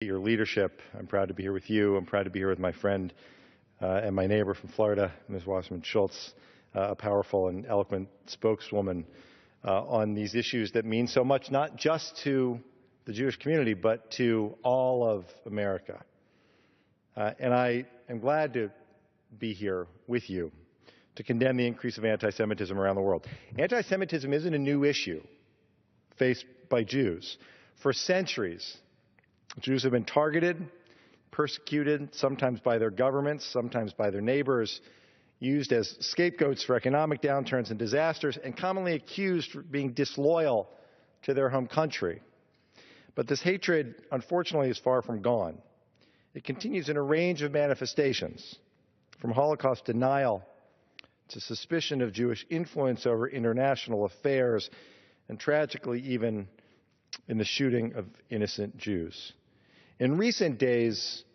your leadership. I'm proud to be here with you. I'm proud to be here with my friend and my neighbor from Florida, Ms. Wasserman Schultz, a powerful and eloquent spokeswoman on these issues that mean so much, not just to the Jewish community, but to all of America. And I am glad to be here with you to condemn the increase of anti-Semitism around the world. Anti-Semitism isn't a new issue faced by Jews. For centuries, Jews have been targeted, persecuted, sometimes by their governments, sometimes by their neighbors, used as scapegoats for economic downturns and disasters, and commonly accused of being disloyal to their home country. But this hatred, unfortunately, is far from gone. It continues in a range of manifestations, from Holocaust denial to suspicion of Jewish influence over international affairs, and tragically even in the shooting of innocent Jews. In recent days,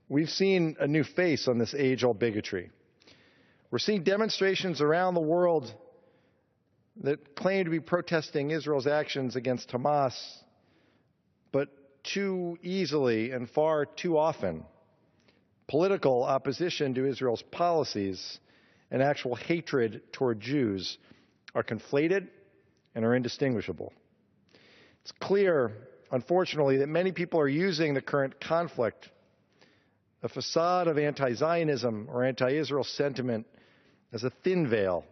we've seen a new face on this age-old bigotry. We're seeing demonstrations around the world that claim to be protesting Israel's actions against Hamas, but too easily and far too often, political opposition to Israel's policies and actual hatred toward Jews are conflated and are indistinguishable. It's clear, unfortunately, that many people are using the current conflict, a facade of anti-Zionism or anti-Israel sentiment, as a thin veil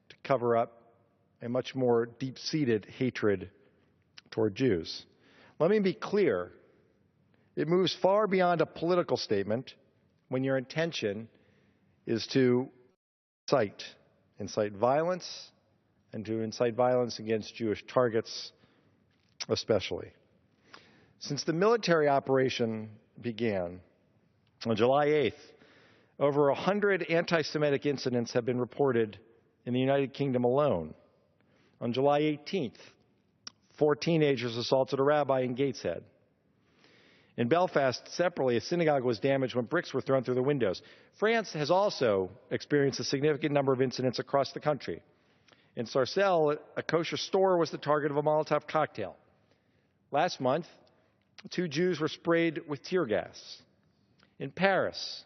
to cover up a much more deep-seated hatred toward Jews. Let me be clear. It moves far beyond a political statement when your intention is to incite violence, and to incite violence against Jewish targets especially. Since the military operation began on July 8th, over 100 anti-Semitic incidents have been reported in the United Kingdom alone. On July 18th, 4 teenagers assaulted a rabbi in Gateshead. In Belfast, separately, a synagogue was damaged when bricks were thrown through the windows. France has also experienced a significant number of incidents across the country. In Sarcelles, a kosher store was the target of a Molotov cocktail. Last month, 2 Jews were sprayed with tear gas. In Paris,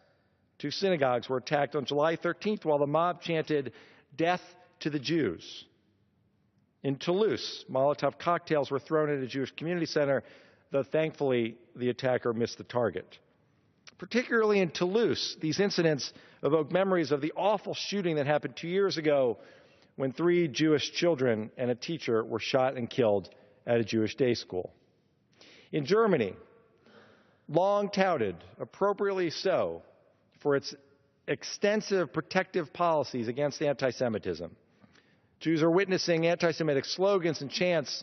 2 synagogues were attacked on July 13th while the mob chanted, "Death to the Jews." In Toulouse, Molotov cocktails were thrown at a Jewish community center, though thankfully the attacker missed the target. Particularly in Toulouse, these incidents evoke memories of the awful shooting that happened 2 years ago when 3 Jewish children and a teacher were shot and killed at a Jewish day school. In Germany, long touted, appropriately so, for its extensive protective policies against anti-Semitism, Jews are witnessing anti-Semitic slogans and chants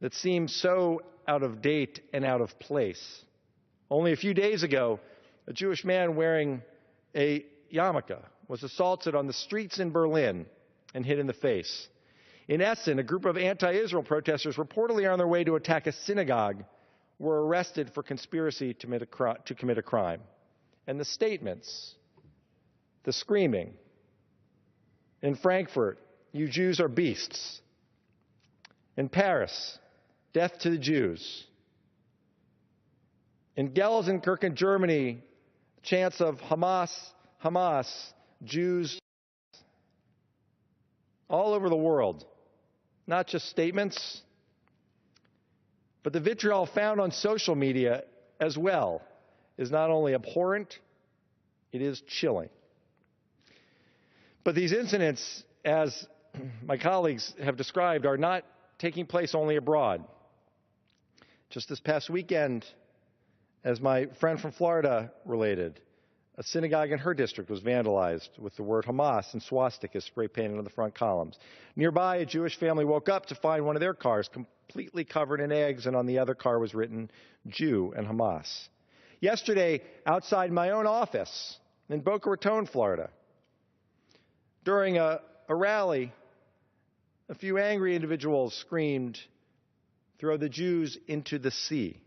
that seem so out of date and out of place. Only a few days ago, a Jewish man wearing a yarmulke was assaulted on the streets in Berlin and hit in the face. In Essen, a group of anti-Israel protesters reportedly on their way to attack a synagogue were arrested for conspiracy to commit a crime. And the statements, the screaming. In Frankfurt, "You Jews are beasts." In Paris, "Death to the Jews." In Gelsenkirchen, Germany, chants of "Hamas, Hamas, Jews." All over the world, not just statements, but the vitriol found on social media as well is not only abhorrent, it is chilling. But these incidents, as my colleagues have described, are not taking place only abroad. Just this past weekend, as my friend from Florida related, a synagogue in her district was vandalized with the word Hamas and swastikas spray painted on the front columns. Nearby, a Jewish family woke up to find one of their cars completely covered in eggs, and on the other car was written Jew and Hamas. Yesterday, outside my own office in Boca Raton, Florida, during a rally, a few angry individuals screamed, "Throw the Jews into the sea."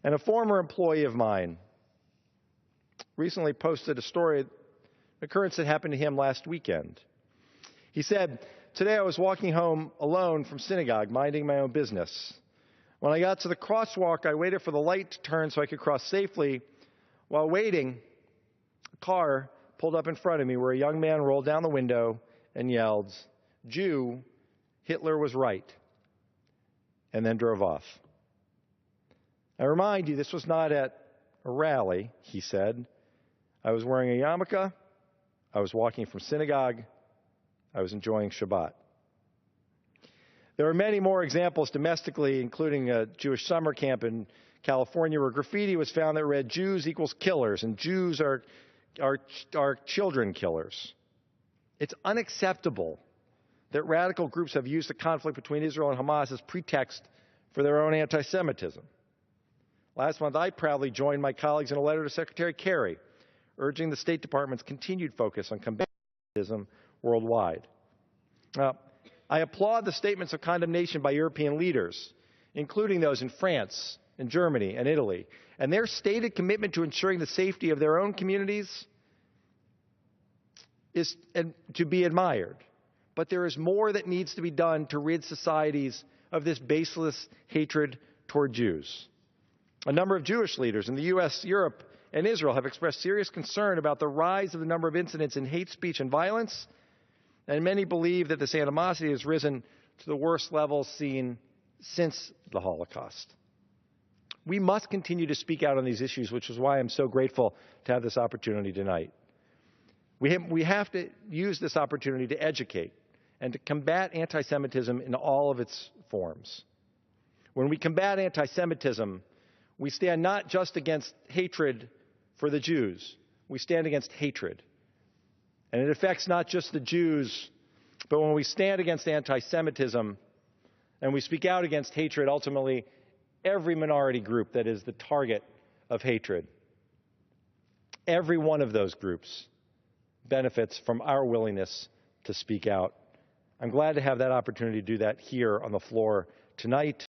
And a former employee of mine recently posted a story, an occurrence that happened to him last weekend. He said, "Today I was walking home alone from synagogue, minding my own business, When I got to the crosswalk, I waited for the light to turn so I could cross safely. While waiting, a car pulled up in front of me where a young man rolled down the window and yelled, "Jew, Hitler was right," and then drove off. I remind you, this was not at a rally, he said. I was wearing a yarmulke. I was walking from synagogue. I was enjoying Shabbat. There are many more examples domestically, including a Jewish summer camp in California where graffiti was found that read, "Jews equals killers," and Jews are children killers. It's unacceptable that radical groups have used the conflict between Israel and Hamas as pretext for their own anti-Semitism. Last month, I proudly joined my colleagues in a letter to Secretary Kerry, urging the State Department's continued focus on combating anti-Semitism worldwide. I applaud the statements of condemnation by European leaders, including those in France, in Germany, and Italy, and their stated commitment to ensuring the safety of their own communities is to be admired. But there is more that needs to be done to rid societies of this baseless hatred toward Jews. A number of Jewish leaders in the U.S., Europe, and Israel have expressed serious concern about the rise of the number of incidents in hate speech and violence, and many believe that this animosity has risen to the worst levels seen since the Holocaust. We must continue to speak out on these issues, which is why I'm so grateful to have this opportunity tonight. We have to use this opportunity to educate and to combat anti-Semitism in all of its forms. When we combat anti-Semitism, we stand not just against hatred for the Jews, we stand against hatred. And it affects not just the Jews, but when we stand against anti-Semitism and we speak out against hatred, ultimately every minority group that is the target of hatred, every one of those groups benefits from our willingness to speak out. I'm glad to have that opportunity to do that here on the floor tonight.